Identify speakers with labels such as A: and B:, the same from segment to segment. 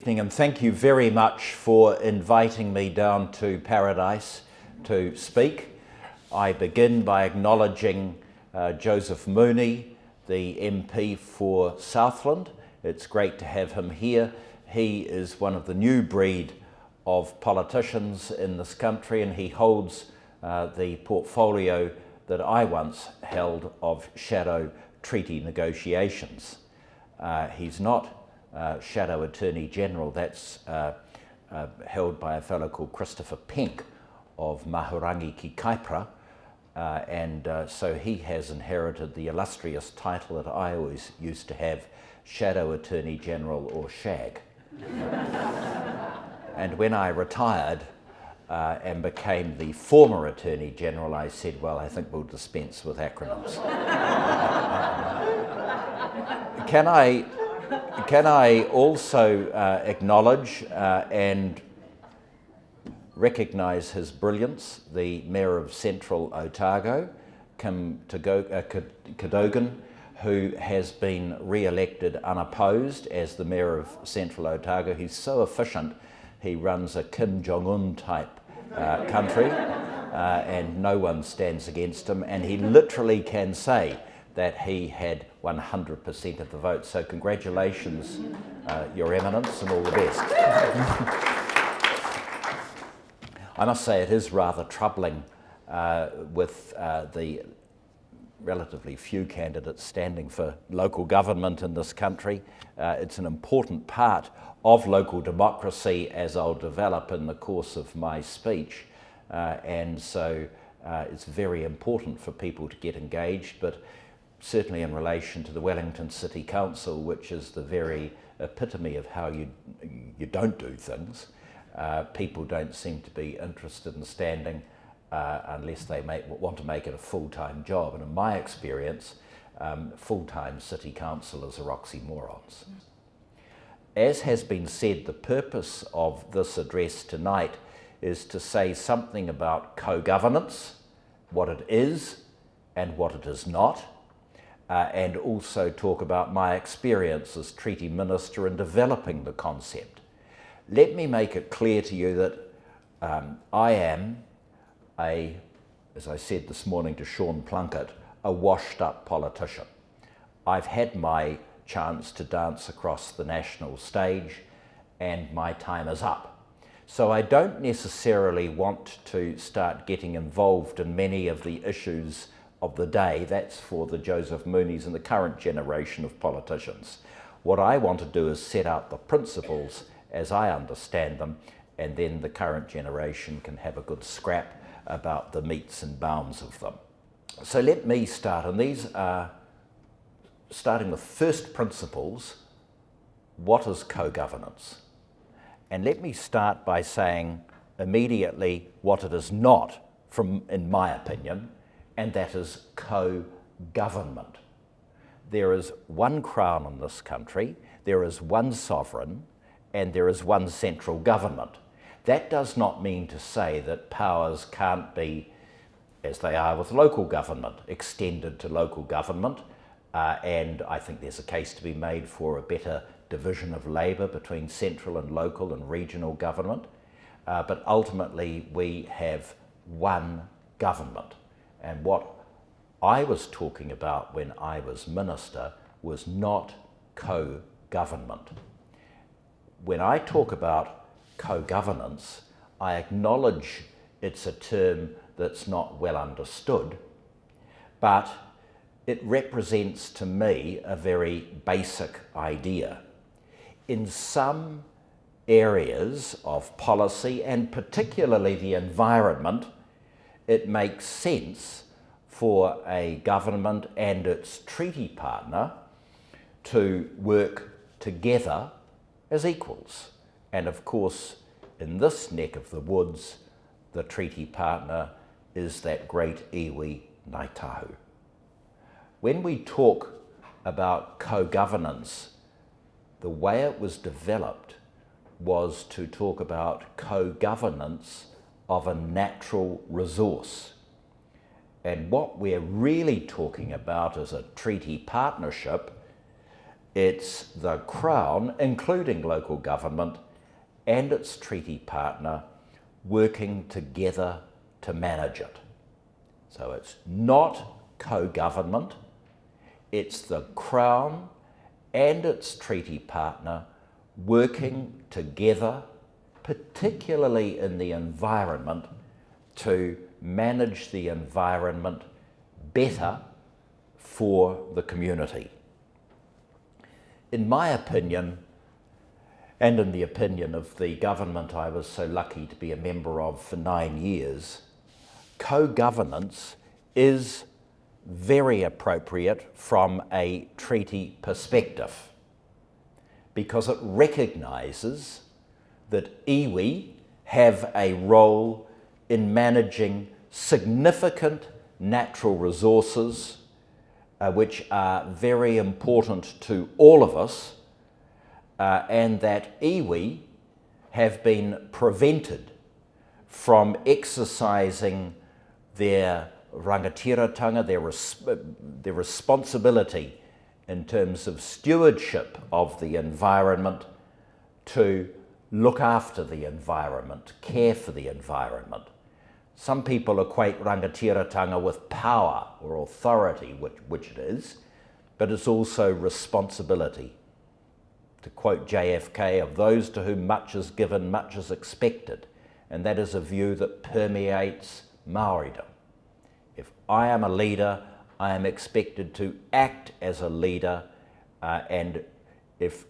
A: Evening, and thank you very much for inviting me down to Paradise to speak. I begin by acknowledging Joseph Mooney, the MP for Southland. It's great to have him here. He is one of the new breed of politicians in this country, and he holds the portfolio that I once held of shadow treaty negotiations. He's not Shadow Attorney General. That's held by a fellow called Christopher Penk of Mahurangi ki Kaipara, and so he has inherited the illustrious title that I always used to have, Shadow Attorney General or Shag. And when I retired and became the former Attorney General, I said, well, I think we'll dispense with acronyms. Can I also acknowledge and recognise his brilliance, the Mayor of Central Otago, Kim Cadogan, who has been re-elected unopposed as the Mayor of Central Otago. He's so efficient, he runs a Kim Jong-un type country and no one stands against him, and he literally can say that he had 100% of the vote. So congratulations, Your Eminence, and all the best. I must say it is rather troubling with the relatively few candidates standing for local government in this country. It's an important part of local democracy, as I'll develop in the course of my speech, and so it's very important for people to get engaged, but certainly in relation to the Wellington City Council, which is the very epitome of how you don't do things, people don't seem to be interested in standing unless they want to make it a full-time job. And in my experience, full-time city councillors are oxymorons. As has been said, the purpose of this address tonight is to say something about co-governance, what it is and what it is not, and also talk about my experience as Treaty Minister in developing the concept. Let me make it clear to you that I am as I said this morning to Sean Plunkett, a washed up politician. I've had my chance to dance across the national stage and my time is up. So I don't necessarily want to start getting involved in many of the issues of the day. That's for the Joseph Mooneys and the current generation of politicians. What I want to do is set out the principles as I understand them, and then the current generation can have a good scrap about the metes and bounds of them. So let me start, and these are starting with first principles. What is co-governance? And let me start by saying immediately what it is not, in my opinion, and that is co-government. There is one crown in this country, there is one sovereign, and there is one central government. That does not mean to say that powers can't be, as they are with local government, extended to local government, and I think there's a case to be made for a better division of labour between central and local and regional government, but ultimately we have one government. And what I was talking about when I was minister was not co-government. When I talk about co-governance, I acknowledge it's a term that's not well understood, but it represents to me a very basic idea. In some areas of policy, and particularly the environment, it makes sense for a government and its treaty partner to work together as equals. And of course, in this neck of the woods, the treaty partner is that great iwi Ngāi Tahu. When we talk about co-governance, the way it was developed was to talk about co-governance of a natural resource. And what we're really talking about as a treaty partnership it's the Crown, including local government, and its treaty partner working together to manage it. So it's not co-government, it's the Crown and its treaty partner working together, particularly in the environment, to manage the environment better for the community. In my opinion, and in the opinion of the government I was so lucky to be a member of for 9 years, co-governance is very appropriate from a treaty perspective because it recognises that iwi have a role in managing significant natural resources which are very important to all of us, and that iwi have been prevented from exercising their rangatiratanga, their responsibility in terms of stewardship of the environment, to look after the environment, care for the environment. Some people equate rangatiratanga with power or authority, which it is, but it's also responsibility. To quote JFK, of those to whom much is given, much is expected. And that is a view that permeates Maoridom. If I am a leader, I am expected to act as a leader, and if,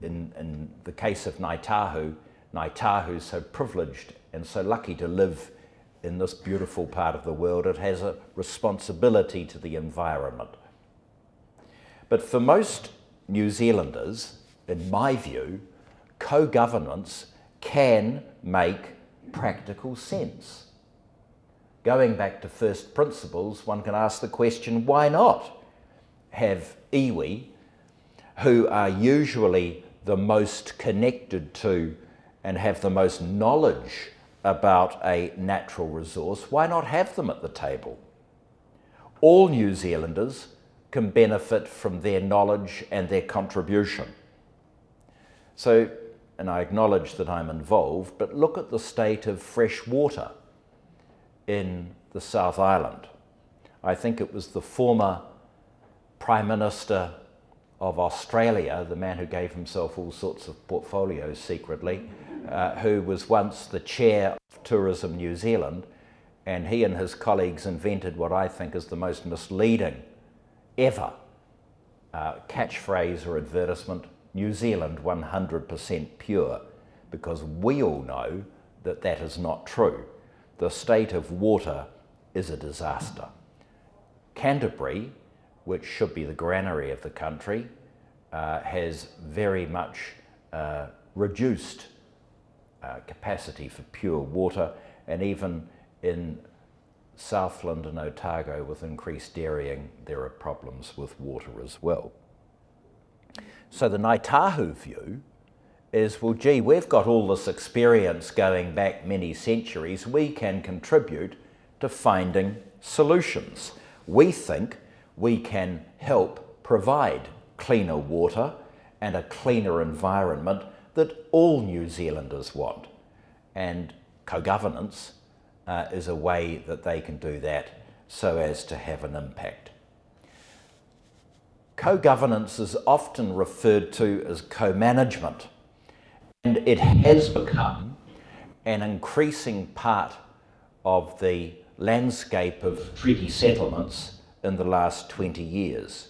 A: in the case of Ngāi Tahu's so privileged and so lucky to live in this beautiful part of the world, it has a responsibility to the environment. But for most New Zealanders, in my view, co-governance can make practical sense. Going back to first principles, one can ask the question, why not have iwi, who are usually the most connected to and have the most knowledge about a natural resource, why not have them at the table? All New Zealanders can benefit from their knowledge and their contribution. So, and I acknowledge that I'm involved, but look at the state of fresh water in the South Island. I think it was the former Prime Minister of Australia, the man who gave himself all sorts of portfolios secretly, who was once the chair of Tourism New Zealand, and he and his colleagues invented what I think is the most misleading ever catchphrase or advertisement: New Zealand 100% pure, because we all know that that is not true. The state of water is a disaster. Canterbury, which should be the granary of the country, has very much reduced capacity for pure water, and even in Southland and Otago with increased dairying, there are problems with water as well. So the Ngāi Tahu view is, well, gee, we've got all this experience going back many centuries, we can contribute to finding solutions. We think we can help provide cleaner water and a cleaner environment that all New Zealanders want. And co-governance is a way that they can do that so as to have an impact. Co-governance is often referred to as co-management, and it has become an increasing part of the landscape of treaty settlements in the last 20 years.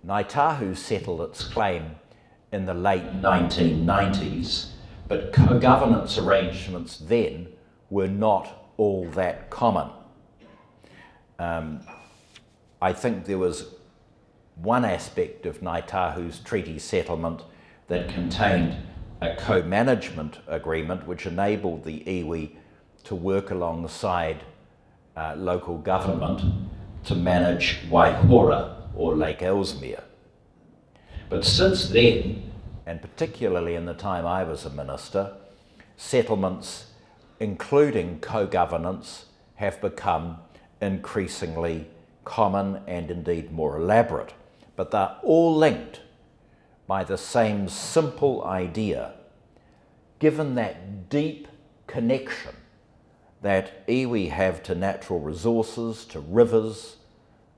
A: Ngāi Tahu settled its claim in the late 1990s, but co-governance arrangements then were not all that common. I think there was one aspect of Ngāi Tahu's treaty settlement that contained a co-management agreement which enabled the iwi to work alongside local government to manage Waihora or Lake Ellesmere. But since then, and particularly in the time I was a minister, settlements including co-governance have become increasingly common and indeed more elaborate. but they're all linked by the same simple idea. Given that deep connection that iwi have to natural resources, to rivers,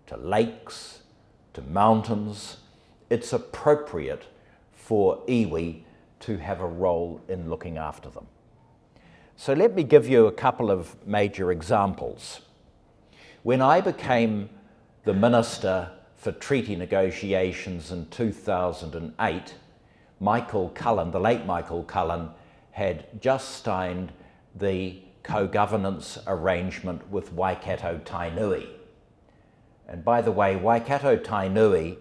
A: to lakes, to mountains, it's appropriate for iwi to have a role in looking after them. So let me give you a couple of major examples. When I became the Minister for Treaty Negotiations in 2008, Michael Cullen, the late Michael Cullen, had just signed the co-governance arrangement with Waikato Tainui. And by the way, Waikato Tainui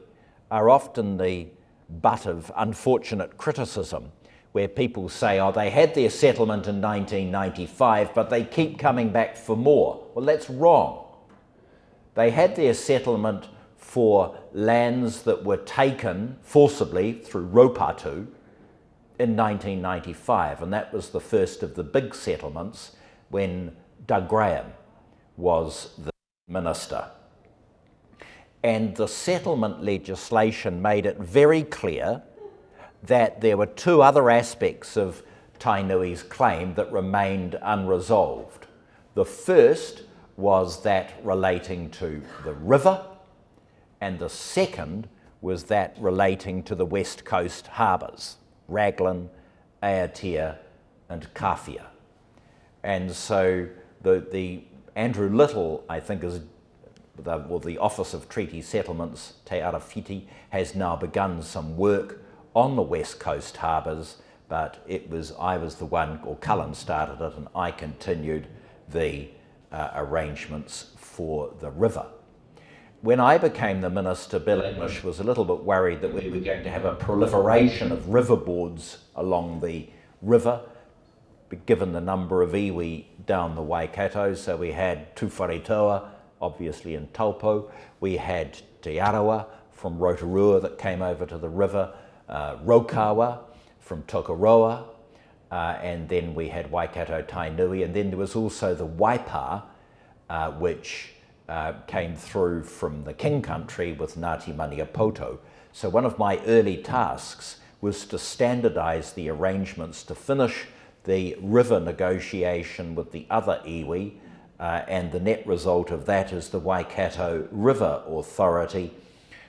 A: are often the butt of unfortunate criticism, where people say, oh, they had their settlement in 1995, but they keep coming back for more. Well, that's wrong. They had their settlement for lands that were taken forcibly through Ropatu in 1995, and that was the first of the big settlements when Doug Graham was the minister. And the settlement legislation made it very clear that there were two other aspects of Tainui's claim that remained unresolved. The first was that relating to the river, and the second was that relating to the West Coast harbours, Raglan, Aotea and Kawhia. And so the Andrew Little, I think, is the Office of Treaty Settlements, Te Arawhiti, has now begun some work on the West Coast harbours, but I was the one, or Cullen started it, and I continued the arrangements for the river. When I became the minister, Bill English was a little bit worried that we were going to have a proliferation of river boards along the river, given the number of iwi down the Waikato. So we had Tuwharetoa, obviously in Taupo. We had Te Arawa from Rotorua that came over to the river, Rokawa from Tokoroa, and then we had Waikato Tainui, and then there was also the Waipa, which came through from the King Country with Ngāti Maniapoto. So one of my early tasks was to standardise the arrangements to finish the river negotiation with the other iwi, and the net result of that is the Waikato River Authority,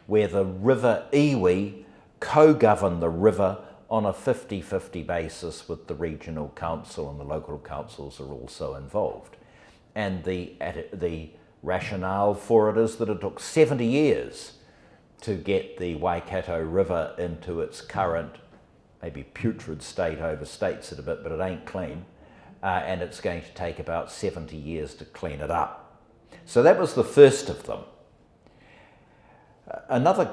A: where the river iwi co-govern the river on a 50-50 basis with the regional council, and the local councils are also involved. And the rationale for it is that it took 70 years to get the Waikato River into its current, maybe putrid state, overstates it a bit, but it ain't clean, and it's going to take about 70 years to clean it up. So that was the first of them. Another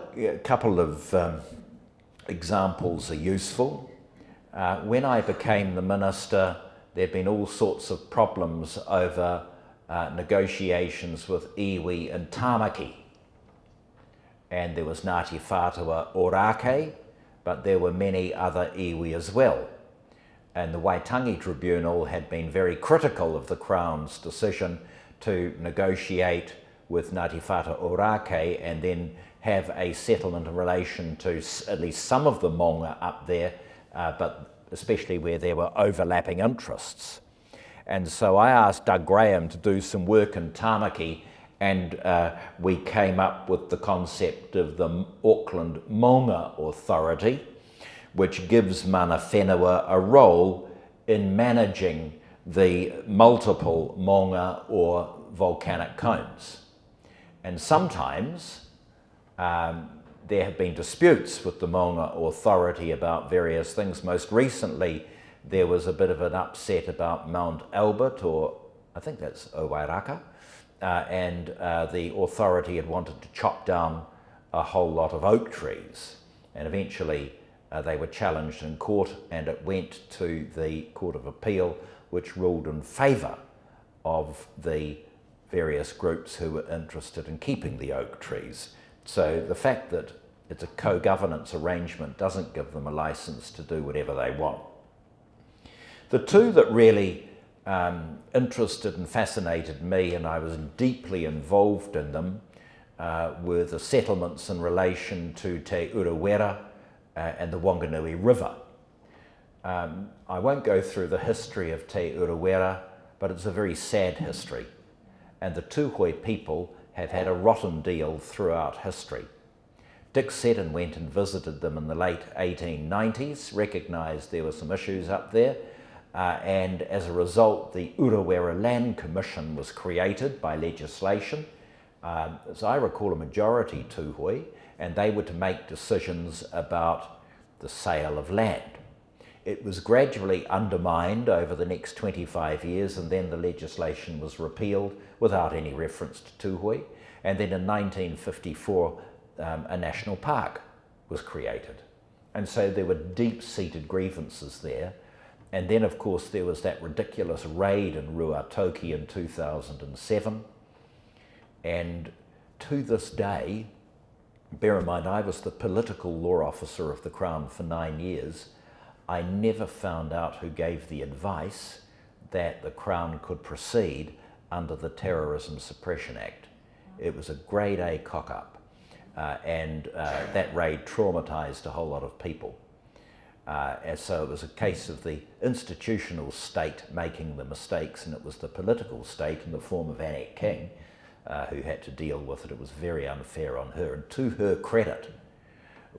A: couple of examples are useful. When I became the minister, there have been all sorts of problems over negotiations with iwi and Tāmaki. And there was Ngāti Whātua Ōrākei, but there were many other iwi as well. And the Waitangi Tribunal had been very critical of the Crown's decision to negotiate with Ngāti Whātua Ōrākei and then have a settlement in relation to at least some of the maunga up there, but especially where there were overlapping interests. And so I asked Doug Graham to do some work in Tāmaki, and we came up with the concept of the Auckland Maunga Authority, which gives mana whenua a role in managing the multiple maunga or volcanic cones. And sometimes there have been disputes with the Maunga Authority about various things. Most recently, there was a bit of an upset about Mount Albert, or I think that's Owairaka, and the authority had wanted to chop down a whole lot of oak trees, and eventually they were challenged in court, and it went to the Court of Appeal, which ruled in favour of the various groups who were interested in keeping the oak trees. So the fact that it's a co-governance arrangement doesn't give them a licence to do whatever they want. The two that really interested and fascinated me, and I was deeply involved in them, were the settlements in relation to Te Urewera and the Wanganui River. I won't go through the history of Te Urewera, but it's a very sad history. And the Tūhoe people have had a rotten deal throughout history. Dick Seddon went and visited them in the late 1890s, recognised there were some issues up there, and as a result the Urewera Land Commission was created by legislation. As I recall, a majority Tūhoe, and they were to make decisions about the sale of land. It was gradually undermined over the next 25 years, and then the legislation was repealed without any reference to Tūhoe. And then in 1954, a national park was created. And so there were deep-seated grievances there. And then, of course, there was that ridiculous raid in Ruatoki in 2007. And to this day, bear in mind, I was the political law officer of the Crown for 9 years. I never found out who gave the advice that the Crown could proceed under the Terrorism Suppression Act. It was a grade A cock-up, and that raid traumatised a whole lot of people. And so it was a case of the institutional state making the mistakes, and it was the political state in the form of Annette King who had to deal with it. It was very unfair on her, and to her credit,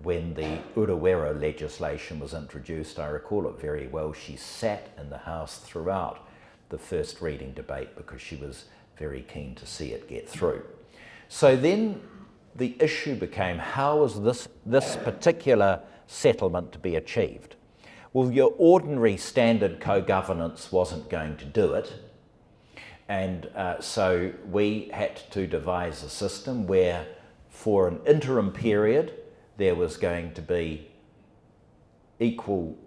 A: when the Urewera legislation was introduced, I recall it very well, she sat in the House throughout the first reading debate because she was very keen to see it get through. So then the issue became, how is this particular settlement to be achieved? Well, your ordinary standard co-governance wasn't going to do it, and so we had to devise a system where for an interim period there was going to be equal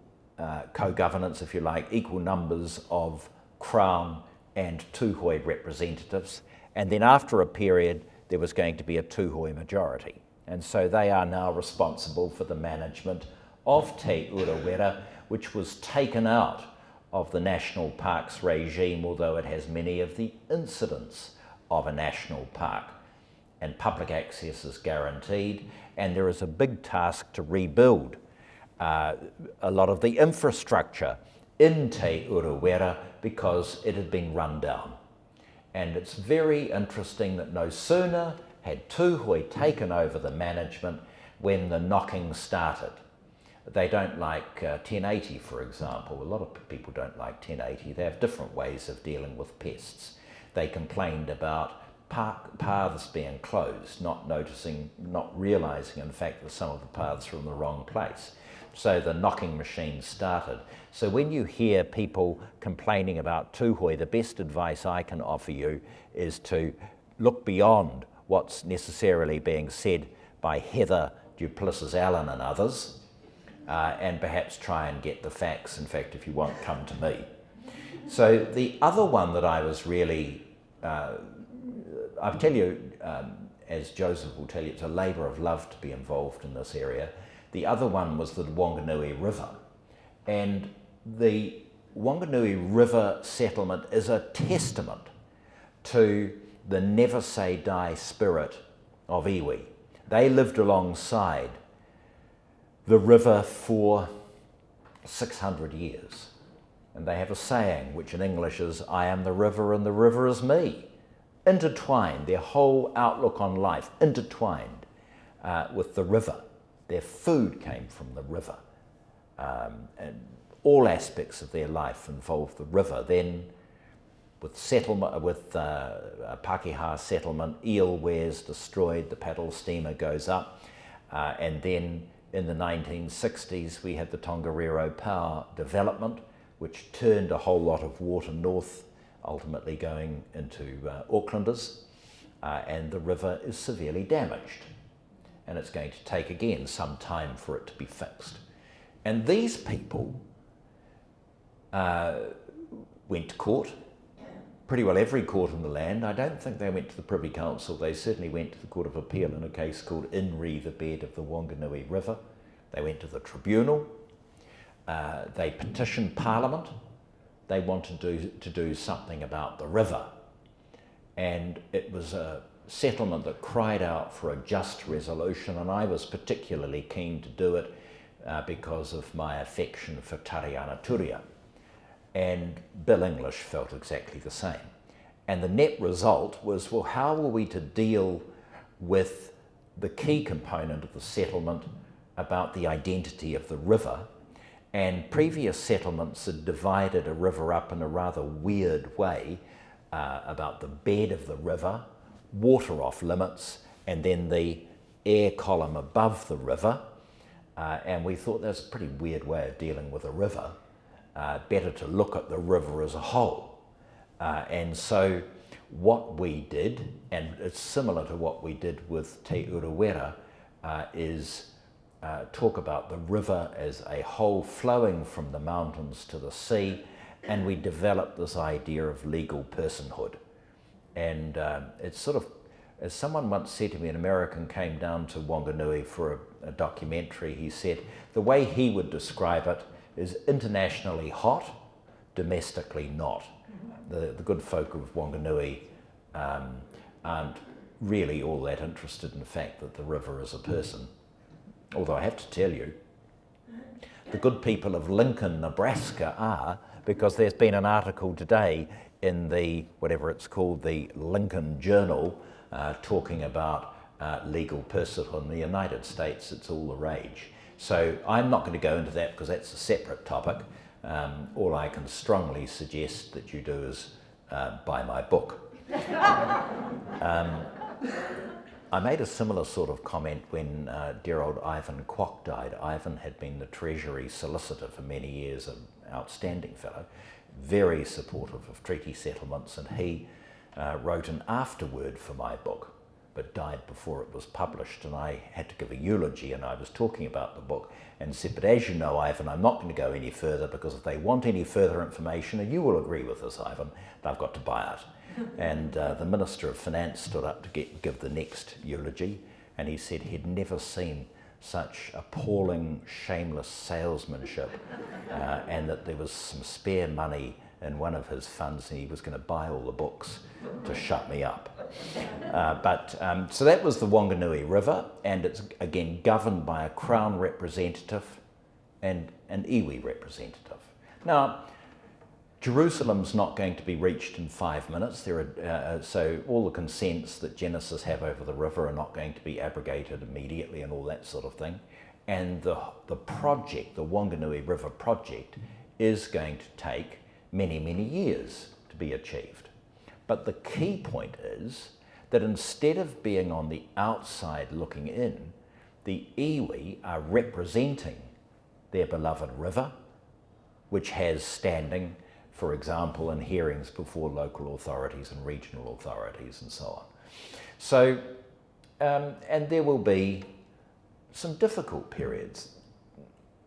A: co-governance, if you like, equal numbers of Crown and Tūhoe representatives, and then after a period there was going to be a Tūhoe majority. And so they are now responsible for the management of Te Urewera, which was taken out of the national parks regime, although it has many of the incidents of a national park. And public access is guaranteed, and there is a big task to rebuild a lot of the infrastructure in Te Urewera because it had been run down. And it's very interesting that no sooner had Tūhoe taken over the management when the knocking started. They don't like 1080, for example. A lot of people don't like 1080. They have different ways of dealing with pests. They complained about paths being closed, not realising in fact that some of the paths were in the wrong place. So the knocking machine started. So when you hear people complaining about Tūhoe, the best advice I can offer you is to look beyond what's necessarily being said by Heather Duplessis Allen and others, and perhaps try and get the facts. In fact, if you want, come to me. So the other one that I was really, I'll tell you, as Joseph will tell you, it's a labour of love to be involved in this area. The other one was the Wanganui River. And the Wanganui River settlement is a testament to the never say die spirit of iwi. They lived alongside the river for 600 years. And they have a saying, which in English is, I am the river and the river is me. Intertwined, their whole outlook on life, intertwined with the river. Their food came from the river. And all aspects of their life involved the river. Then with settlement, with Pakeha settlement, eel ware's destroyed, the paddle steamer goes up, and then in the 1960s we had the Tongariro Power development, which turned a whole lot of water north, ultimately going into Aucklanders, and the river is severely damaged. And it's going to take, again, some time for it to be fixed. And these people went to court, pretty well every court in the land. I don't think they went to the Privy Council. They certainly went to the Court of Appeal in a case called Inri, the bed of the Wanganui River. They went to the tribunal. They petitioned Parliament. They wanted to do something about the river. And it was a settlement that cried out for a just resolution, and I was particularly keen to do it because of my affection for Tariana Turia. And Bill English felt exactly the same. And the net result was, well, how were we to deal with the key component of the settlement about the identity of the river? And previous settlements had divided a river up in a rather weird way about the bed of the river, water off limits, and then the air column above the river. And we thought that's a pretty weird way of dealing with a river. Better to look at the river as a whole. And so what we did, and it's similar to what we did with Te Urewera, is talk about the river as a whole flowing from the mountains to the sea, and we developed this idea of legal personhood. And it's sort of, as someone once said to me, an American came down to Wanganui for a documentary, he said the way he would describe it is internationally hot, domestically not. The good folk of Wanganui aren't really all that interested in the fact that the river is a person. Although I have to tell you, the good people of Lincoln, Nebraska are, because there's been an article today in the, whatever it's called, the Lincoln Journal, talking about legal personhood in the United States. It's all the rage. So I'm not going to go into that because that's a separate topic. All I can strongly suggest that you do is buy my book. I made a similar sort of comment when dear old Ivan Kwok died. Ivan had been the Treasury Solicitor for many years, an outstanding fellow, very supportive of treaty settlements, and he wrote an afterword for my book, but died before it was published, and I had to give a eulogy, and I was talking about the book and said, but as you know, Ivan, I'm not going to go any further, because if they want any further information, and you will agree with this, Ivan, they've got to buy it. And the Minister of Finance stood up to give the next eulogy, and he said he'd never seen such appalling, shameless salesmanship, and that there was some spare money in one of his funds, and he was going to buy all the books to shut me up. So that was the Wanganui River, and it's again governed by a Crown representative and an iwi representative. Now, Jerusalem's not going to be reached in 5 minutes. So all the consents that Genesis have over the river are not going to be abrogated immediately and all that sort of thing. And the project, the Wanganui River project, is going to take many, many years to be achieved. But the key point is that instead of being on the outside looking in, the iwi are representing their beloved river, which has standing, for example, in hearings before local authorities and regional authorities and so on. So, and there will be some difficult periods.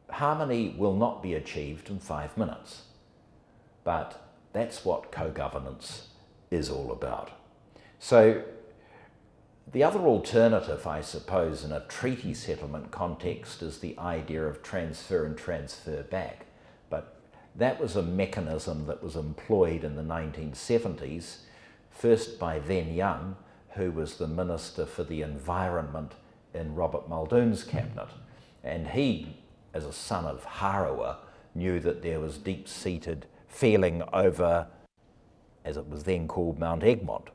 A: Harmony will not be achieved in 5 minutes, but that's what co-governance is all about. So the other alternative, I suppose, in a treaty settlement context is the idea of transfer and transfer back. But that was a mechanism that was employed in the 1970s, first by Then Young, who was the Minister for the Environment in Robert Muldoon's cabinet. And he, as a son of Harawa, knew that there was deep-seated feeling over, as it was then called, Mount Egmont.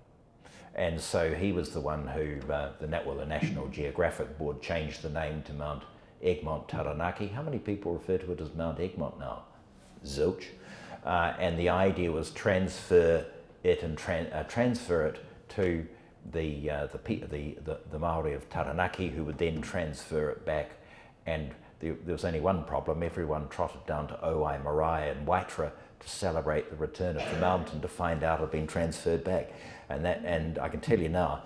A: And so he was the one who, the National Geographic Board changed the name to Mount Egmont Taranaki. How many people refer to it as Mount Egmont now? Zilch. And the idea was transfer it to the Maori of Taranaki, who would then transfer it back. And there was only one problem. Everyone trotted down to Owai Marae and Waitara to celebrate the return of the mountain to find out it had been transferred back. And I can tell you now,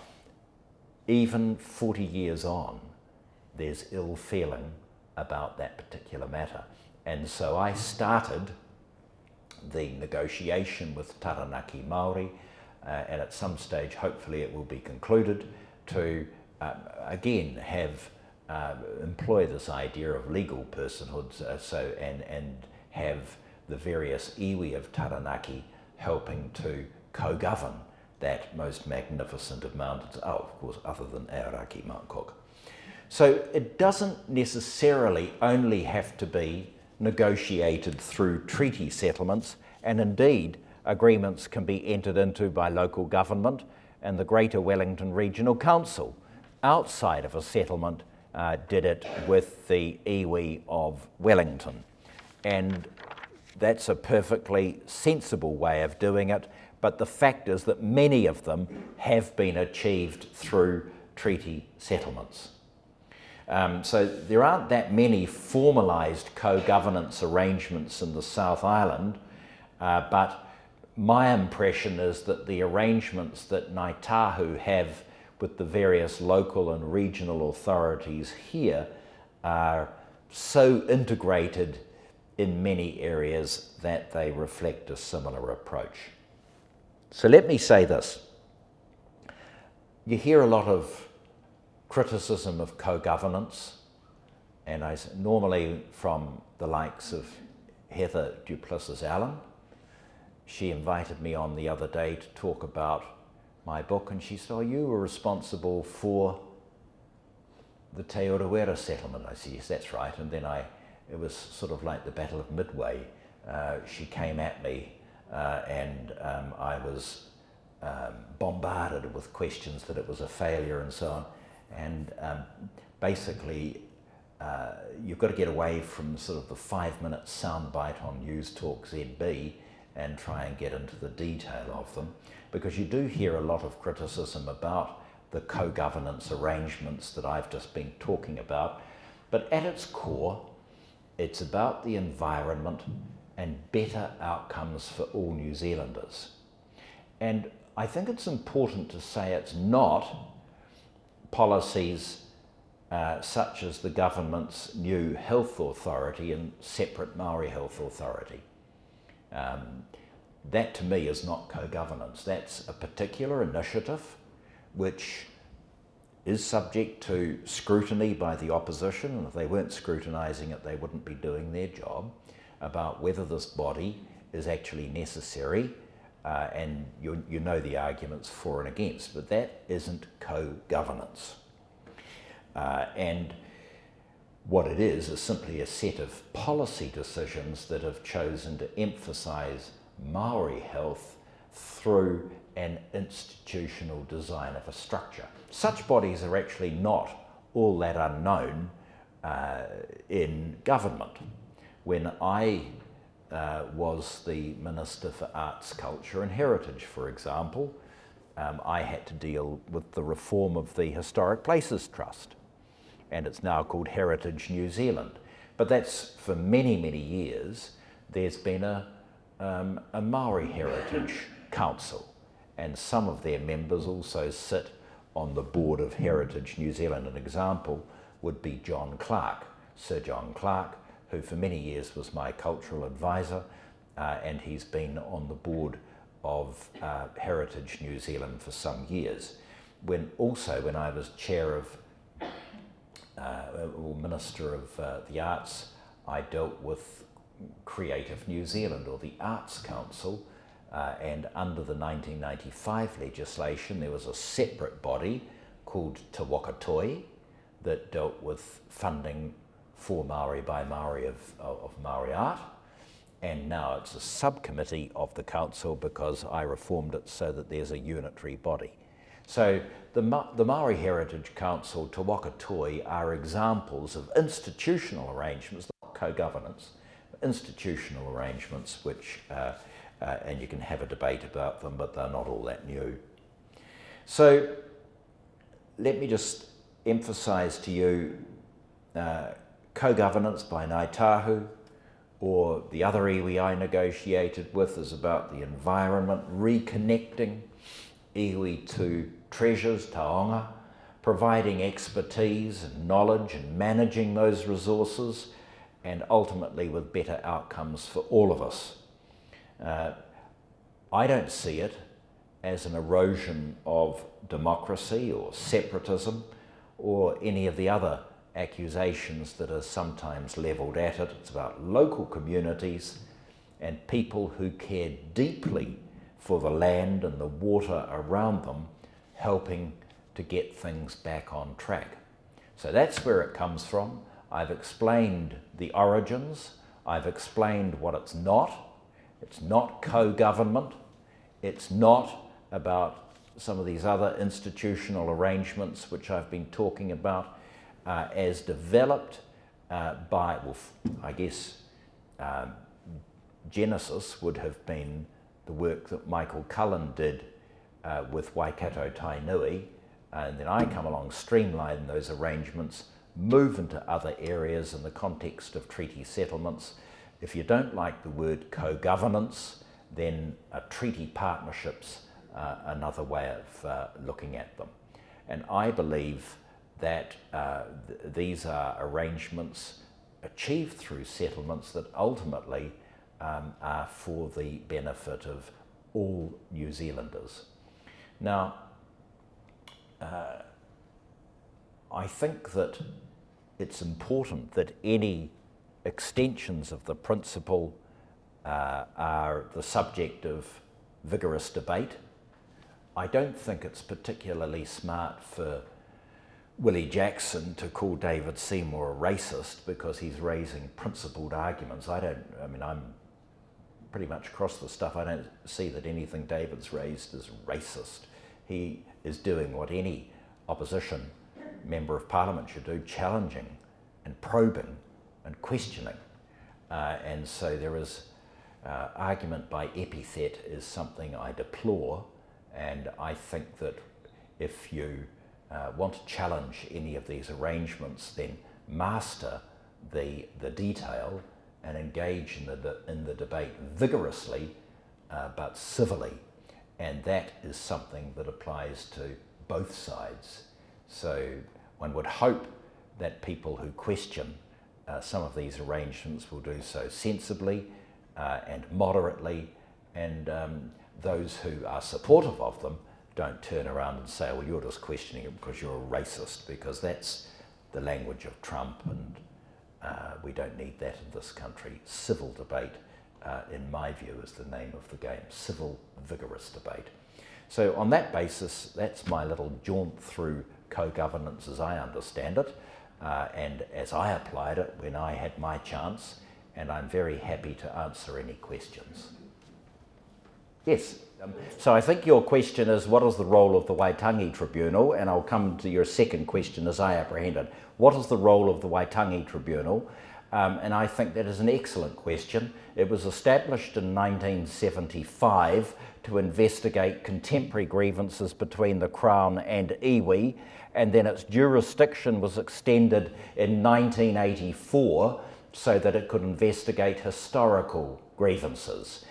A: even 40 years on, there's ill feeling about that particular matter. And so I started the negotiation with Taranaki Māori, and at some stage, hopefully it will be concluded, to again employ this idea of legal personhood, and have the various iwi of Taranaki helping to co-govern that most magnificent of mountains, of course, other than Aoraki, Mount Cook. So it doesn't necessarily only have to be negotiated through treaty settlements, and indeed agreements can be entered into by local government and the Greater Wellington Regional Council outside of a settlement did it with the iwi of Wellington. And that's a perfectly sensible way of doing it, but the fact is that many of them have been achieved through treaty settlements. So there aren't that many formalised co-governance arrangements in the South Island, but my impression is that the arrangements that Ngāi Tahu have with the various local and regional authorities here are so integrated in many areas that they reflect a similar approach. So let me say this. You hear a lot of criticism of co-governance, and normally from the likes of Heather Duplessis-Allen. She invited me on the other day to talk about my book, and she said, "Oh, you were responsible for the Te Urewera settlement." I said, "Yes, that's right." And then it was sort of like the Battle of Midway. She came at me and I was bombarded with questions that it was a failure and so on. And basically, you've got to get away from sort of the 5-minute soundbite on News Talk ZB and try and get into the detail of them, because you do hear a lot of criticism about the co-governance arrangements that I've just been talking about. But at its core, it's about the environment and better outcomes for all New Zealanders. And I think it's important to say it's not policies such as the government's new health authority and separate Maori health authority. That to me is not co-governance. That's a particular initiative which is subject to scrutiny by the opposition, and if they weren't scrutinising it, they wouldn't be doing their job, about whether this body is actually necessary, and you know the arguments for and against, but that isn't co-governance. And what it is simply a set of policy decisions that have chosen to emphasise Maori health through an institutional design of a structure. Such bodies are actually not all that unknown in government. When I was the Minister for Arts, Culture and Heritage, for example, I had to deal with the reform of the Historic Places Trust, and it's now called Heritage New Zealand. But that's, for many, many years, there's been a Maori Heritage Council, and some of their members also sit on the board of Heritage New Zealand. An example would be John Clark, Sir John Clark, who for many years was my cultural advisor, and he's been on the board of Heritage New Zealand for some years. When I was chair of, or Minister of the Arts, I dealt with Creative New Zealand, or the Arts Council, and under the 1995 legislation there was a separate body called Te Wakatoi that dealt with funding for Maori by Maori of Maori art, and now it's a subcommittee of the council because I reformed it so that there's a unitary body. So the Maori Heritage Council, Te Wakatoi, are examples of institutional arrangements, not co-governance, institutional arrangements which, and you can have a debate about them, but they're not all that new. So let me just emphasise to you co-governance by Ngāi Tahu, or the other iwi I negotiated with, is about the environment, reconnecting iwi to treasures, taonga, providing expertise and knowledge and managing those resources, and ultimately with better outcomes for all of us. I don't see it as an erosion of democracy or separatism or any of the other accusations that are sometimes levelled at it. It's about local communities and people who care deeply for the land and the water around them, helping to get things back on track. So that's where it comes from. I've explained the origins. I've explained what it's not. It's not co-government. It's not about some of these other institutional arrangements which I've been talking about as developed by, well, I guess Genesis would have been the work that Michael Cullen did with Waikato Tainui, and then I come along, streamline those arrangements, move into other areas in the context of treaty settlements. If you don't like the word co-governance, then treaty partnerships are another way of looking at them. And I believe that these are arrangements achieved through settlements that ultimately are for the benefit of all New Zealanders. Now, I think that it's important that any extensions of the principle are the subject of vigorous debate. I don't think it's particularly smart for Willie Jackson to call David Seymour a racist because he's raising principled arguments. I'm pretty much across the stuff. I don't see that anything David's raised is racist. He is doing what any opposition member of parliament should do, challenging and probing and questioning. And so there is argument by epithet is something I deplore, and I think that if you want to challenge any of these arrangements, then master the detail and engage in the debate vigorously but civilly. And that is something that applies to both sides. So one would hope that people who question some of these arrangements will do so sensibly and moderately, and those who are supportive of them don't turn around and say, well, you're just questioning it because you're a racist, because that's the language of Trump, and we don't need that in this country. Civil debate, in my view, is the name of the game. Civil, vigorous debate. So on that basis, that's my little jaunt through co-governance as I understand it, and as I applied it when I had my chance, and I'm very happy to answer any questions. Yes, so I think your question is, what is the role of the Waitangi Tribunal? And I'll come to your second question as I apprehend it. What is the role of the Waitangi Tribunal? And I think that is an excellent question. It was established in 1975 to investigate contemporary grievances between the Crown and iwi, and then its jurisdiction was extended in 1984 so that it could investigate historical grievances.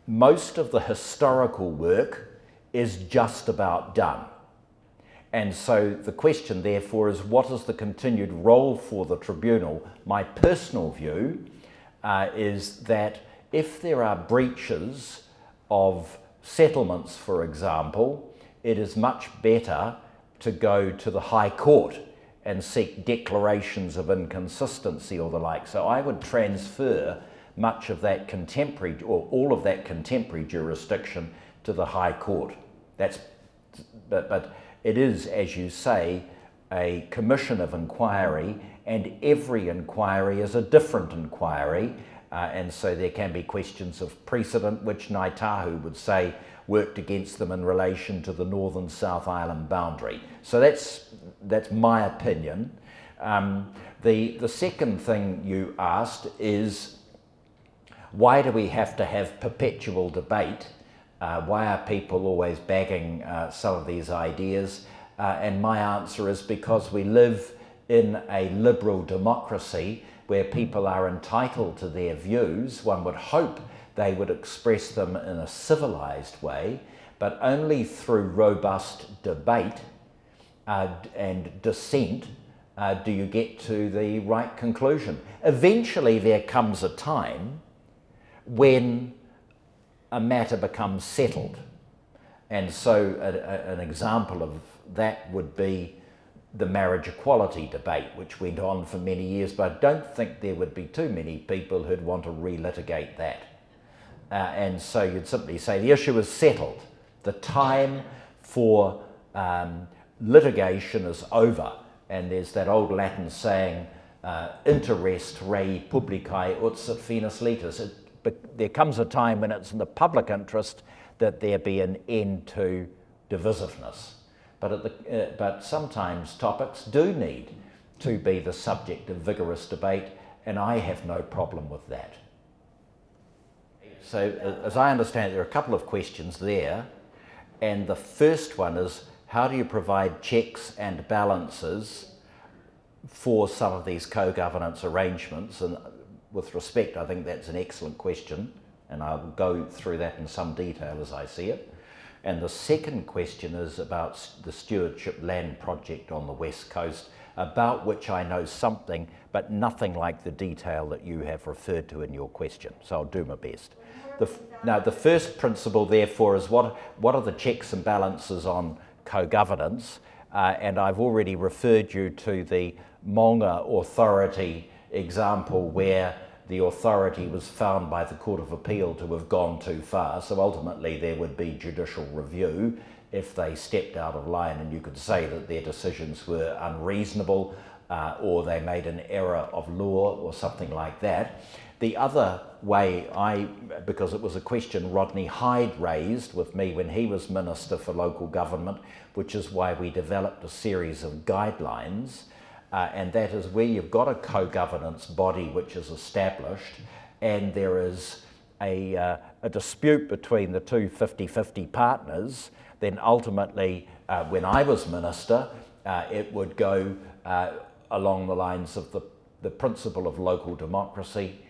A: Most of the historical work is just about done. And so the question, therefore, is what is the continued role for the tribunal? My personal view is that if there are breaches of settlements, for example, it is much better to go to the High Court and seek declarations of inconsistency or the like. So I would transfer much of that contemporary, or all of that contemporary jurisdiction to the High Court. But it is, as you say, a commission of inquiry, and every inquiry is a different inquiry, and so there can be questions of precedent which Ngāi Tahu would say worked against them in relation to the Northern South Island boundary. So that's my opinion. The second thing you asked is, why do we have to have perpetual debate? Why are people always bagging some of these ideas? And my answer is because we live in a liberal democracy where people are entitled to their views. One would hope they would express them in a civilized way, but only through robust debate and dissent do you get to the right conclusion. Eventually there comes a time when a matter becomes settled. And so an example of that would be the marriage equality debate, which went on for many years, but I don't think there would be too many people who'd want to relitigate that. and so you'd simply say the issue is settled. The time for litigation is over, and there's that old Latin saying, inter res rei publicae utsit finis litis. But there comes a time when it's in the public interest that there be an end to divisiveness. But sometimes topics do need to be the subject of vigorous debate, and I have no problem with that. So as I understand it, there are a couple of questions there, and the first one is, how do you provide checks and balances for some of these co-governance arrangements? And with respect, I think that's an excellent question, and I'll go through that in some detail as I see it. And the second question is about the stewardship land project on the West Coast, about which I know something, but nothing like the detail that you have referred to in your question. So I'll do my best. Now, the first principle, therefore, is what are the checks and balances on co-governance? And I've already referred you to the Maunga Authority example where the authority was found by the Court of Appeal to have gone too far. So ultimately there would be judicial review if they stepped out of line, and you could say that their decisions were unreasonable or they made an error of law or something like that. The other way, because it was a question Rodney Hyde raised with me when he was Minister for Local Government, which is why we developed a series of guidelines, and that is where you've got a co-governance body which is established and there is a dispute between the two 50-50 partners, then ultimately, when I was Minister, it would go along the lines of the principle of local democracy,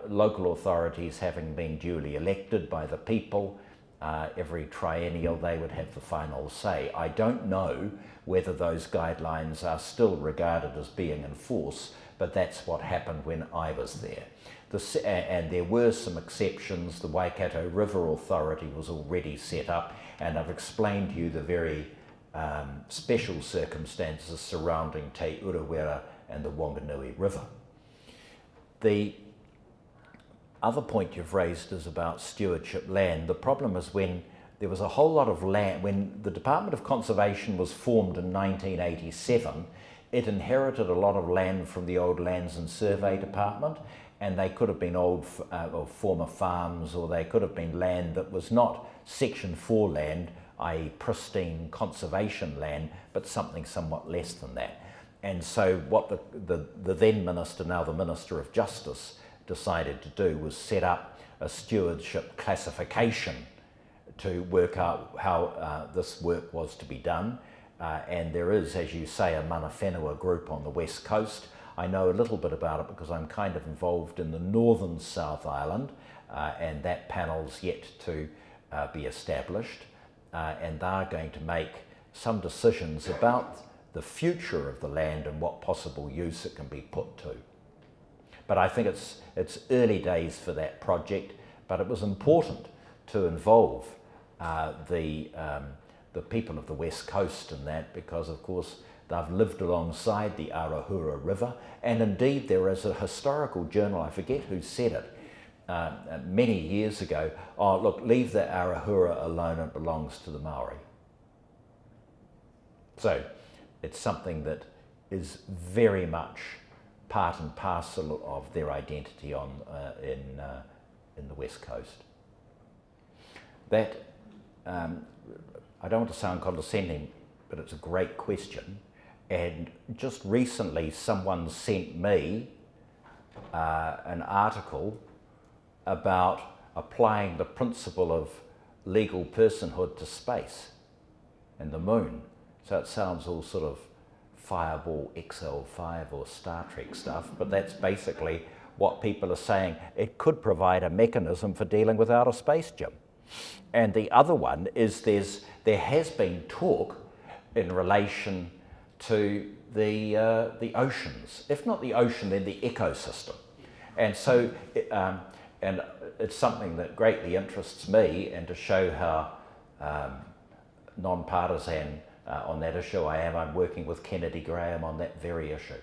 A: local authorities having been duly elected by the people. Every triennial they would have the final say. I don't know whether those guidelines are still regarded as being in force, but that's what happened when I was there. And there were some exceptions. The Waikato River Authority was already set up, and I've explained to you the very special circumstances surrounding Te Urewera and the Wanganui River. The other point you've raised is about stewardship land. The problem is when there was a whole lot of land, when the Department of Conservation was formed in 1987, it inherited a lot of land from the old Lands and Survey Department, and they could have been old or former farms, or they could have been land that was not Section 4 land, i.e. pristine conservation land, but something somewhat less than that. And so what the then Minister, now the Minister of Justice, decided to do was set up a stewardship classification to work out how this work was to be done. And there is, as you say, a mana whenua group on the West Coast. I know a little bit about it because I'm kind of involved in the northern South Island, and that panel's yet to be established. And they're going to make some decisions about the future of the land and what possible use it can be put to. But I think it's early days for that project, but it was important to involve the people of the West Coast in that, because of course they've lived alongside the Arahura River, and indeed there is a historical journal, I forget who said it, many years ago, oh look, leave the Arahura alone, it belongs to the Maori. So it's something that is very much part and parcel of their identity in the West Coast. That, I don't want to sound condescending, but it's a great question. And just recently someone sent me an article about applying the principle of legal personhood to space and the moon. So it sounds all sort of Fireball XL5 or Star Trek stuff, but that's basically what people are saying. It could provide a mechanism for dealing with outer space, Jim. And the other one is there has been talk in relation to the oceans. If not the ocean, then the ecosystem. And so, and it's something that greatly interests me, and to show how non-partisan on that issue I'm working with Kennedy Graham on that very issue,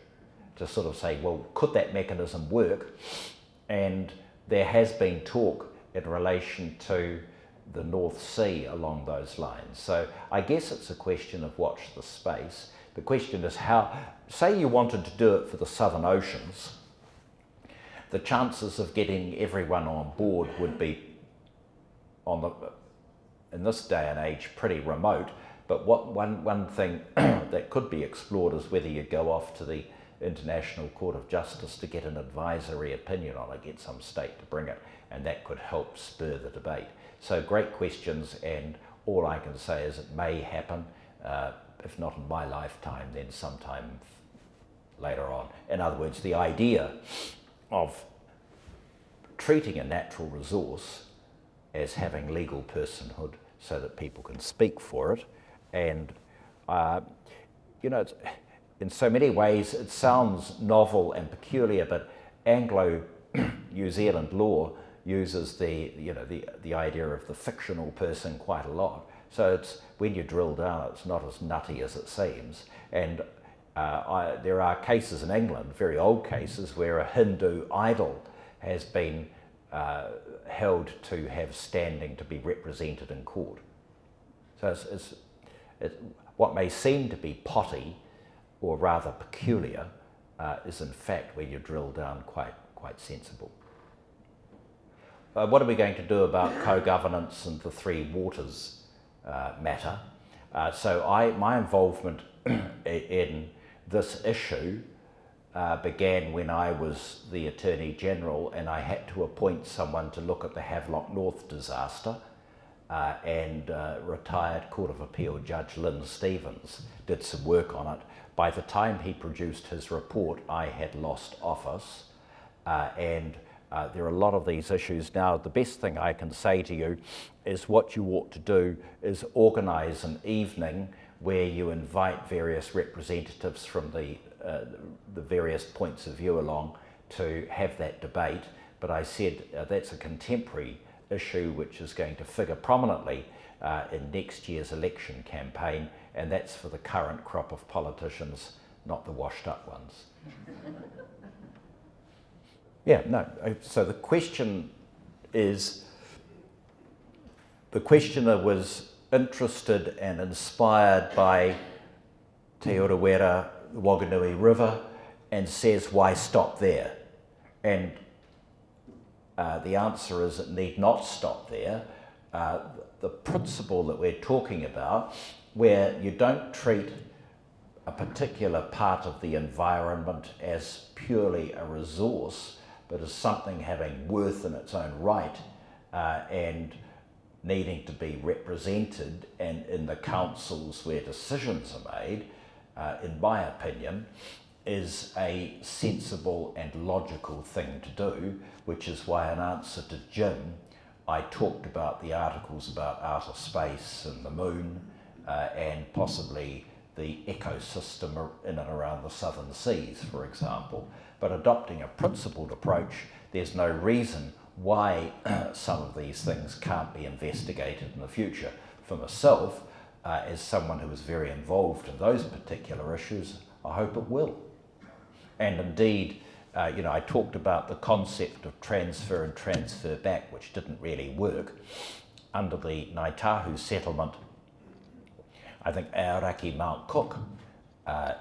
A: to sort of say, well, could that mechanism work? And there has been talk in relation to the North Sea along those lines. So I guess it's a question of watch the space. The question is how, say you wanted to do it for the Southern Oceans, the chances of getting everyone on board would be, in this day and age, pretty remote. But one thing that could be explored is whether you go off to the International Court of Justice to get an advisory opinion on it, get some state to bring it, and that could help spur the debate. So great questions, and all I can say is it may happen, if not in my lifetime, then sometime later on. In other words, the idea of treating a natural resource as having legal personhood so that people can speak for it, and you know, in so many ways it sounds novel and peculiar, but Anglo-New Zealand law uses the idea of the fictional person quite a lot. So it's, when you drill down, it's not as nutty as it seems. And there are cases in England, very old cases, where a Hindu idol has been held to have standing to be represented in court. So it's what may seem to be potty, or rather peculiar, is in fact, when you drill down, quite sensible. What are we going to do about co-governance and the three waters matter? So my involvement in this issue began when I was the Attorney General, and I had to appoint someone to look at the Havelock North disaster, and retired Court of Appeal Judge Lynn Stevens did some work on it. By the time he produced his report, I had lost office, and there are a lot of these issues now. The best thing I can say to you is what you ought to do is organise an evening where you invite various representatives from the various points of view along to have that debate. But I said that's a contemporary issue which is going to figure prominently in next year's election campaign, and that's for the current crop of politicians, not the washed up ones. Yeah, no, so the question is, the questioner was interested and inspired by Te Urewera, the Wanganui River, and says, why stop there? And the answer is it need not stop there. The principle that we're talking about, where you don't treat a particular part of the environment as purely a resource, but as something having worth in its own right, and needing to be represented, and in the councils where decisions are made, in my opinion, is a sensible and logical thing to do, which is why in answer to Jim, I talked about the articles about outer space and the moon, and possibly the ecosystem in and around the southern seas, for example. But adopting a principled approach, there's no reason why some of these things can't be investigated in the future. For myself, as someone who is very involved in those particular issues, I hope it will. And indeed, I talked about the concept of transfer and transfer back, which didn't really work. Under the Ngāi Tahu settlement, I think Aoraki Mount Cook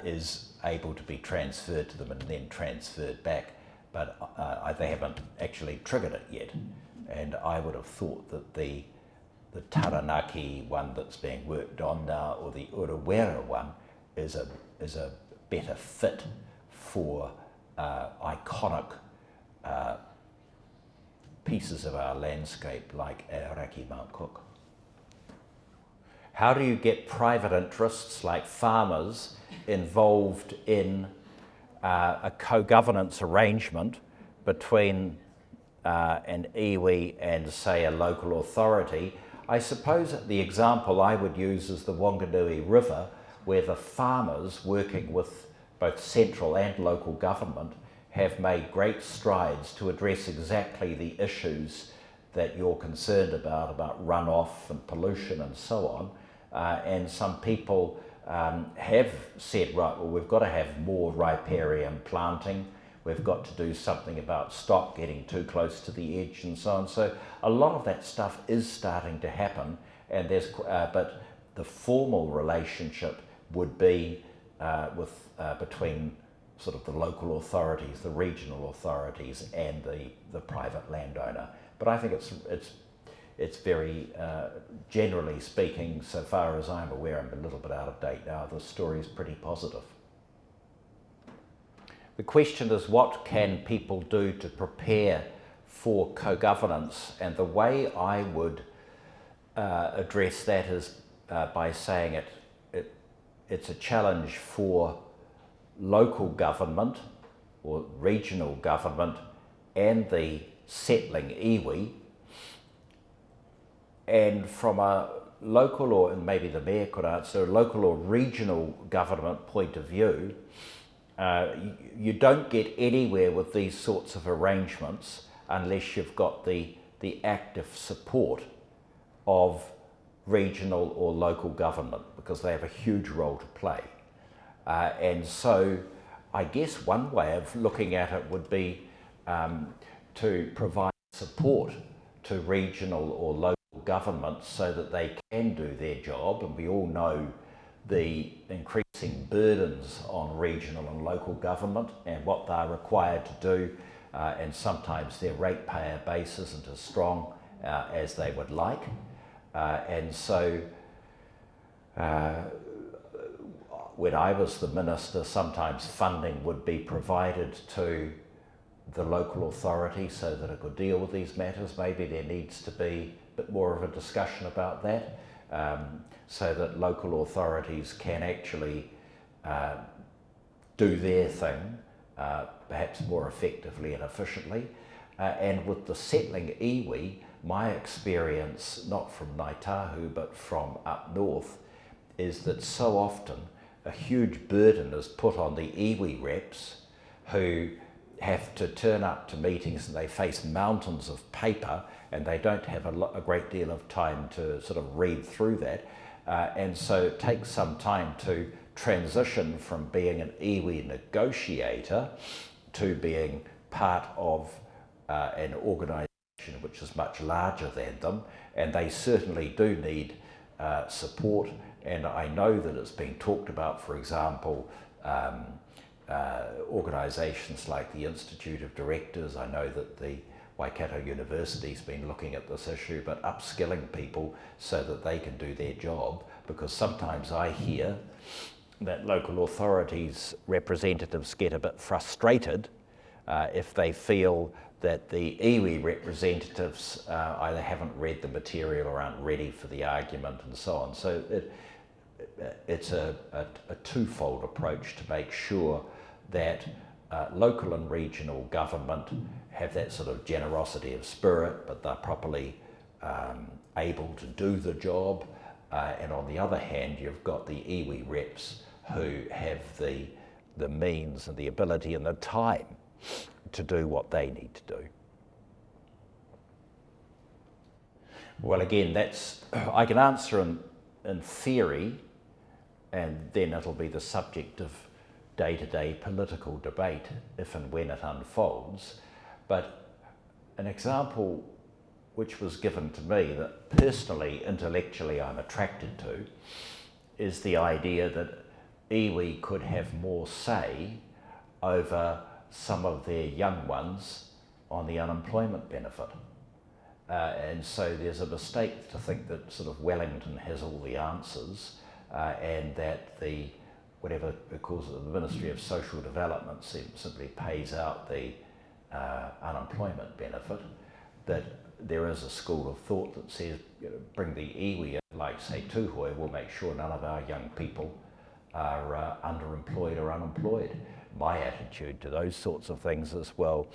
A: is able to be transferred to them and then transferred back, but they haven't actually triggered it yet. And I would have thought that the Taranaki one that's being worked on now, or the Urewera one, is a better fit for iconic pieces of our landscape like Aoraki Mount Cook. How do you get private interests like farmers involved in a co-governance arrangement between an iwi and, say, a local authority? I suppose the example I would use is the Wanganui River, where the farmers working with both central and local government have made great strides to address exactly the issues that you're concerned about runoff and pollution and so on. And some people have said, right, well, we've got to have more riparian planting, we've got to do something about stock getting too close to the edge and so on. So a lot of that stuff is starting to happen, and but the formal relationship would be between sort of the local authorities, the regional authorities, and the private landowner. But I think it's very, generally speaking, so far as I'm aware, I'm a little bit out of date now, the story is pretty positive. The question is, what can people do to prepare for co-governance? And the way I would address that is by saying it's a challenge for local government or regional government and the settling iwi, and from a local, or and maybe the Mayor could answer, a local or regional government point of view, you don't get anywhere with these sorts of arrangements unless you've got the active support of regional or local government, because they have a huge role to play. And so I guess one way of looking at it would be to provide support to regional or local governments so that they can do their job. And we all know the increasing burdens on regional and local government and what they're required to do, and sometimes their ratepayer base isn't as strong as they would like. And so when I was the minister, sometimes funding would be provided to the local authority so that it could deal with these matters. Maybe there needs to be a bit more of a discussion about that, so that local authorities can actually do their thing, perhaps more effectively and efficiently. And with the settling iwi, my experience, not from Ngāi Tahu but from up north, is that so often a huge burden is put on the iwi reps, who have to turn up to meetings and they face mountains of paper and they don't have a great deal of time to sort of read through that. And so it takes some time to transition from being an iwi negotiator to being part of an organisation which is much larger than them, and they certainly do need support. And I know that it's been talked about, for example, organisations like the Institute of Directors. I know that the Waikato University's been looking at this issue, but upskilling people so that they can do their job, because sometimes I hear that local authorities representatives get a bit frustrated if they feel that the iwi representatives either haven't read the material or aren't ready for the argument and so on. So it's a twofold approach to make sure that local and regional government have that sort of generosity of spirit, but they're properly able to do the job. And on the other hand, you've got the iwi reps who have the means and the ability and the time to do what they need to do. Well, again, I can answer in theory, and then it'll be the subject of day-to-day political debate if and when it unfolds. But an example which was given to me that personally, intellectually I'm attracted to, is the idea that iwi could have more say over some of their young ones on the unemployment benefit. And so there's a mistake to think that sort of Wellington has all the answers, and that whatever it calls it, the Ministry of Social Development simply pays out the unemployment benefit. That there is a school of thought that says, bring the iwi in, like say Tūhoe, we'll make sure none of our young people are underemployed or unemployed. My attitude to those sorts of things is, well,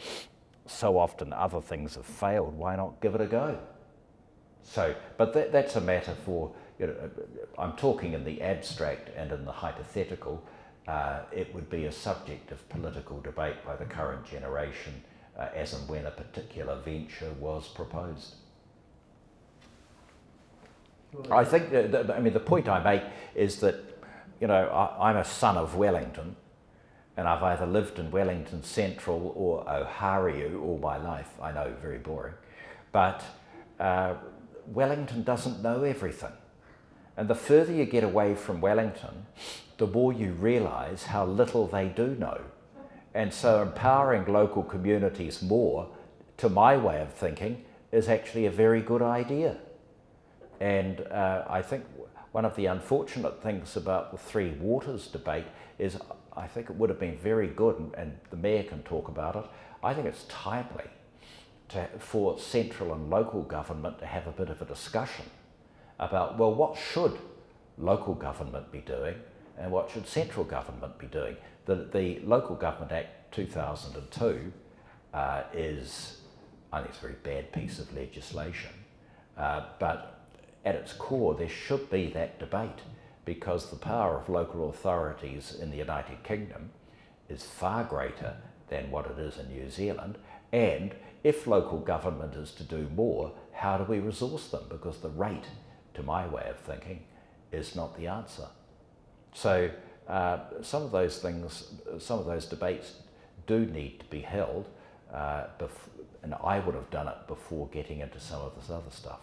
A: so often other things have failed, why not give it a go? So, but that's a matter for, I'm talking in the abstract and in the hypothetical. It would be a subject of political debate by the current generation as and when a particular venture was proposed. I think the point I make is that, I'm a son of Wellington, And I've either lived in Wellington Central or Oharu all my life. I know, very boring. But Wellington doesn't know everything. And the further you get away from Wellington, the more you realise how little they do know. And so empowering local communities more, to my way of thinking, is actually a very good idea. And I think one of the unfortunate things about the Three Waters debate is I think it would have been very good, and the Mayor can talk about it, I think it's timely for central and local government to have a bit of a discussion about, well, what should local government be doing and what should central government be doing? The Local Government Act 2002 is, I think it's a very bad piece of legislation, but at its core there should be that debate, because the power of local authorities in the United Kingdom is far greater than what it is in New Zealand. And if local government is to do more, how do we resource them? Because the rate, to my way of thinking, is not the answer. So some of those things, some of those debates do need to be held, and I would have done it before getting into some of this other stuff.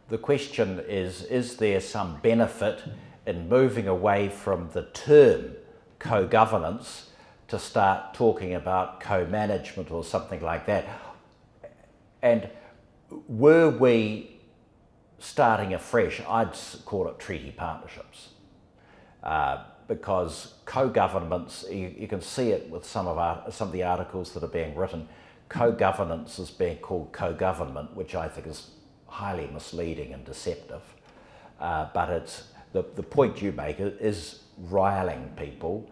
A: The question is there some benefit in moving away from the term co-governance to start talking about co-management or something like that? And were we starting afresh, I'd call it treaty partnerships. Because co-governments, you can see it with some of the articles that are being written, co-governance is being called co-government, which I think is highly misleading and deceptive. But it's the point you make is riling people.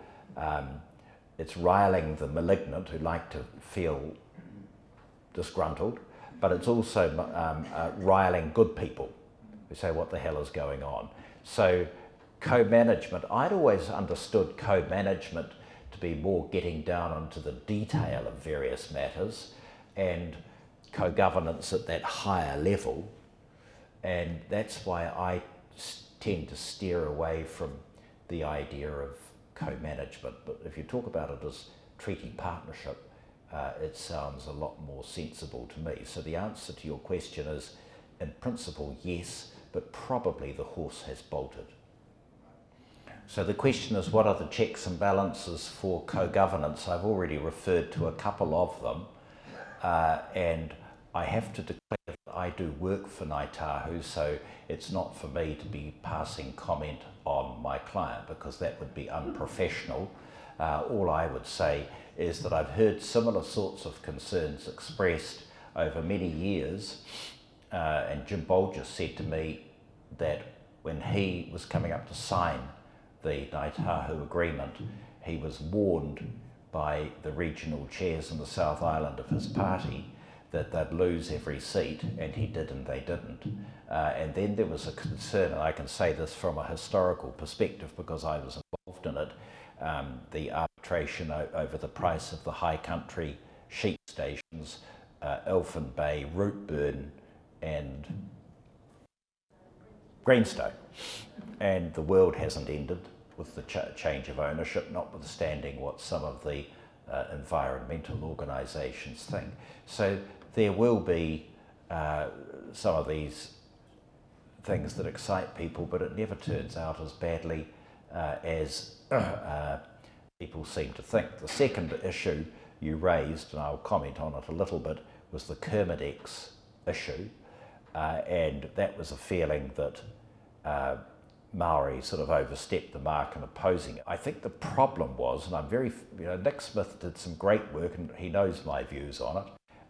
A: It's riling the malignant who like to feel disgruntled, but it's also riling good people who say, what the hell is going on? So co-management, I'd always understood co-management to be more getting down into the detail of various matters, and co-governance at that higher level, and that's why I tend to steer away from the idea of co-management. But if you talk about it as treaty partnership, it sounds a lot more sensible to me. So the answer to your question is, in principle, yes, but probably the horse has bolted. So the question is, what are the checks and balances for co-governance? I've already referred to a couple of them, and I have to declare that I do work for Ngāi Tahu, so it's not for me to be passing comment on my client, because that would be unprofessional. All I would say is that I've heard similar sorts of concerns expressed over many years, and Jim Bolger said to me that when he was coming up to sign the Ngāi Tahu agreement, he was warned by the regional chairs in the South Island of his party that they'd lose every seat, and he did and they didn't. And then there was a concern, and I can say this from a historical perspective because I was involved in it, the arbitration over the price of the high country sheep stations, Elfin Bay, Rootburn and Greenstone. And the world hasn't ended with the change of ownership, notwithstanding what some of the environmental organisations think. So there will be some of these things that excite people, but it never turns out as badly as people seem to think. The second issue you raised, and I'll comment on it a little bit, was the Kermadex issue, and that was a feeling that Maori sort of overstepped the mark in opposing it. I think the problem was, and I'm very, Nick Smith did some great work, and he knows my views on it,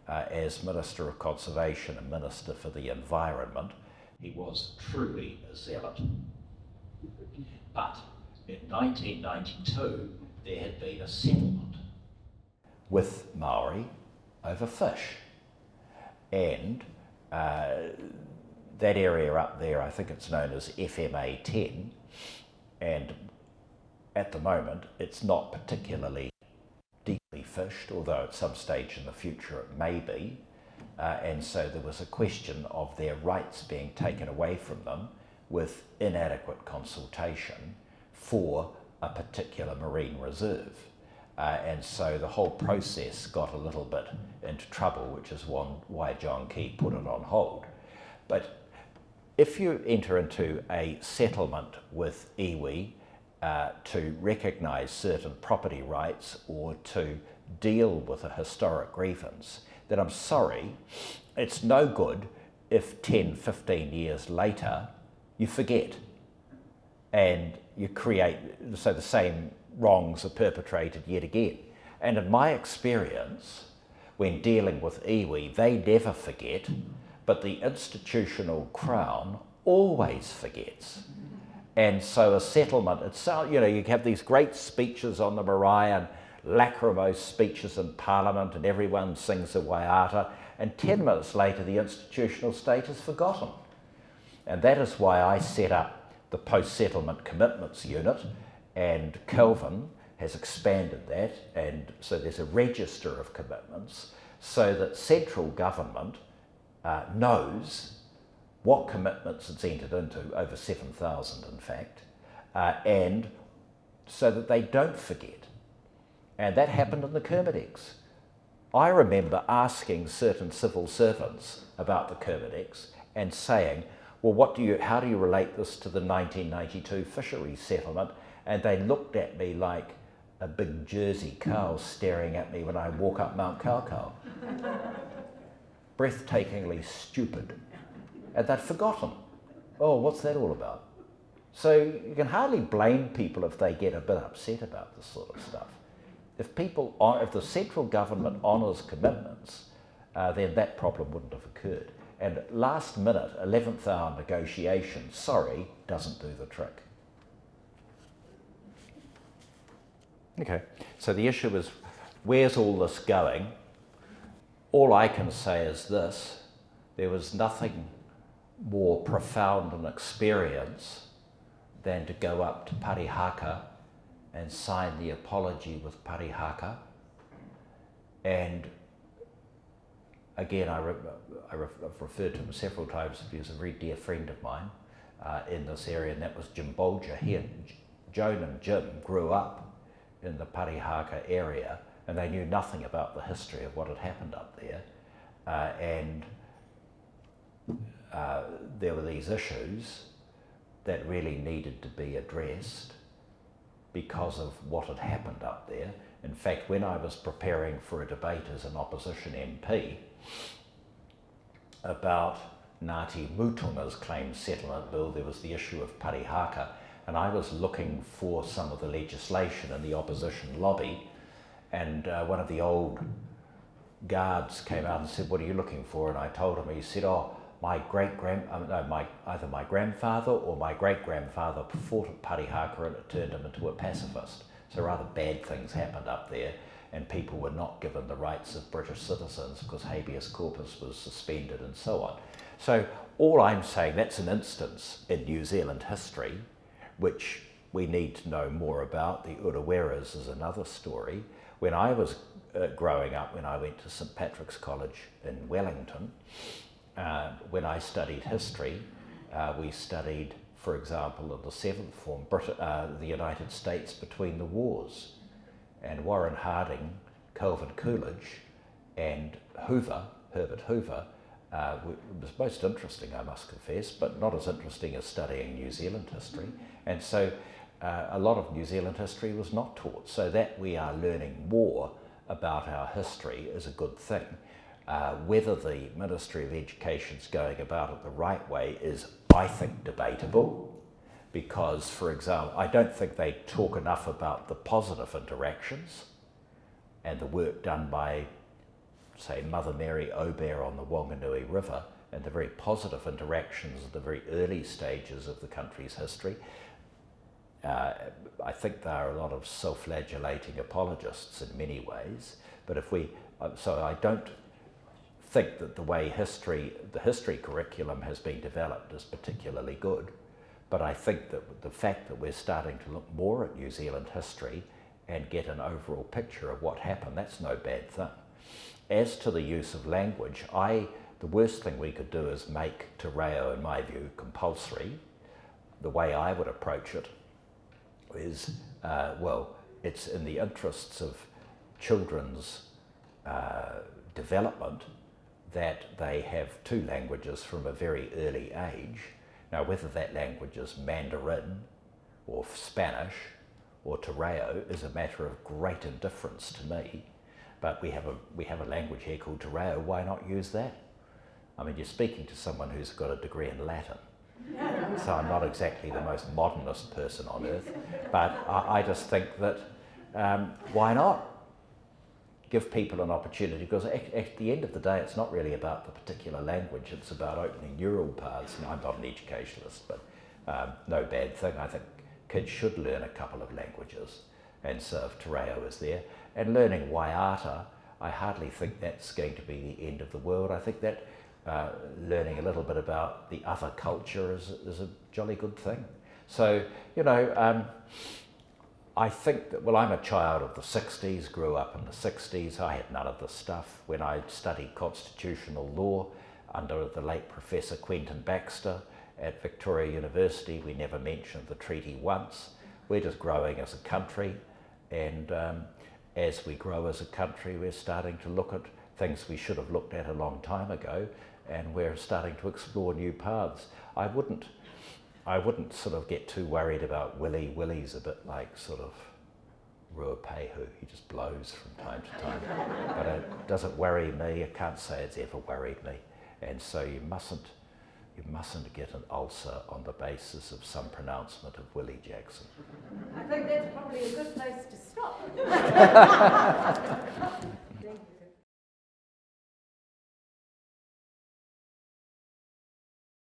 A: as Minister of Conservation and Minister for the Environment. He was truly a zealot. But in 1992, there had been a settlement with Maori over fish. And that area up there, I think it's known as FMA 10, and at the moment it's not particularly deeply fished, although at some stage in the future it may be. And so there was a question of their rights being taken away from them with inadequate consultation for a particular marine reserve. And so the whole process got a little bit into trouble, which is why John Key put it on hold. But if you enter into a settlement with iwi to recognise certain property rights or to deal with a historic grievance, then I'm sorry, it's no good if 10, 15 years later you forget and you create, so the same wrongs are perpetrated yet again. And in my experience, when dealing with iwi, they never forget, but the institutional crown always forgets. And so a settlement, you have these great speeches on the marae and lachrymose speeches in Parliament, and everyone sings a waiata, and 10 minutes later the institutional state is forgotten. And that is why I set up the Post-Settlement Commitments Unit, and Kelvin has expanded that, and so there's a register of commitments so that central government knows what commitments it's entered into, over 7,000 in fact, and so that they don't forget. And that happened in the Kermadex. I remember asking certain civil servants about the Kermadex and saying, well, how do you relate this to the 1992 fisheries settlement? And they looked at me like a big Jersey cow staring at me when I walk up Mount Kaukau. Breathtakingly stupid. And they'd forgotten. Oh, what's that all about? So you can hardly blame people if they get a bit upset about this sort of stuff. If the central government honours commitments, then that problem wouldn't have occurred. And last minute, 11th hour negotiation, sorry, doesn't do the trick. Okay, so the issue is, where's all this going? All I can say is this: there was nothing more profound an experience than to go up to Parihaka and sign the apology with Parihaka. And again, I've referred to him several times. He was a very dear friend of mine in this area, and that was Jim Bolger. Joan and Jim grew up in the Parihaka area, and they knew nothing about the history of what had happened up there. And there were these issues that really needed to be addressed because of what had happened up there. In fact, when I was preparing for a debate as an opposition MP about Ngāti Mutunga's claims settlement bill, there was the issue of Parihaka, and I was looking for some of the legislation in the opposition lobby, and one of the old guards came out and said, "What are you looking for?" And I told him. He said, "Oh, either my grandfather or my great-grandfather fought at Parihaka and it turned him into a pacifist." So rather bad things happened up there, and people were not given the rights of British citizens because habeas corpus was suspended and so on. So all I'm saying, that's an instance in New Zealand history which we need to know more about. The Uraweras is another story. When I was growing up, when I went to St Patrick's College in Wellington, when I studied history, we studied, for example, in the 7th form, the United States between the wars. And Warren Harding, Calvin Coolidge, and Herbert Hoover, was most interesting, I must confess, but not as interesting as studying New Zealand history. And so a lot of New Zealand history was not taught. So that we are learning more about our history is a good thing. Whether the Ministry of Education's going about it the right way is, I think, debatable, because, for example, I don't think they talk enough about the positive interactions and the work done by, say, Mother Mary Aubert on the Wanganui River, and the very positive interactions at the very early stages of the country's history. I think there are a lot of self-flagellating apologists in many ways, but so I don't think that the way the history curriculum has been developed is particularly good, but I think that the fact that we're starting to look more at New Zealand history and get an overall picture of what happened, that's no bad thing. As to the use of language, the worst thing we could do is make te reo, in my view, compulsory. The way I would approach it is, well, it's in the interests of children's development that they have two languages from a very early age. Now, whether that language is Mandarin or Spanish or Te Reo is a matter of great indifference to me, but we have a language here called Te Reo. Why not use that? I mean, you're speaking to someone who's got a degree in Latin, so I'm not exactly the most modernist person on earth, but I just think that why not give people an opportunity? Because at the end of the day, it's not really about the particular language, it's about opening neural paths. Now, I'm not an educationalist, but no bad thing. I think kids should learn a couple of languages, and so if Te Reo is there. And learning Waiata, I hardly think that's going to be the end of the world. I think that learning a little bit about the other culture is a jolly good thing. So, you know, I think that, well, I'm a child of the 60s, grew up in the 60s. I had none of this stuff. When I studied constitutional law under the late Professor Quentin Baxter at Victoria University, we never mentioned the treaty once. We're just growing as a country, and as we grow as a country, we're starting to look at things we should have looked at a long time ago, and we're starting to explore new paths. I wouldn't sort of get too worried about Willie. Willie's a bit like sort of Ruapehu. He just blows from time to time. But it doesn't worry me. I can't say it's ever worried me. And so you mustn't get an ulcer on the basis of some pronouncement of Willie Jackson.
B: I think that's probably a good place to stop.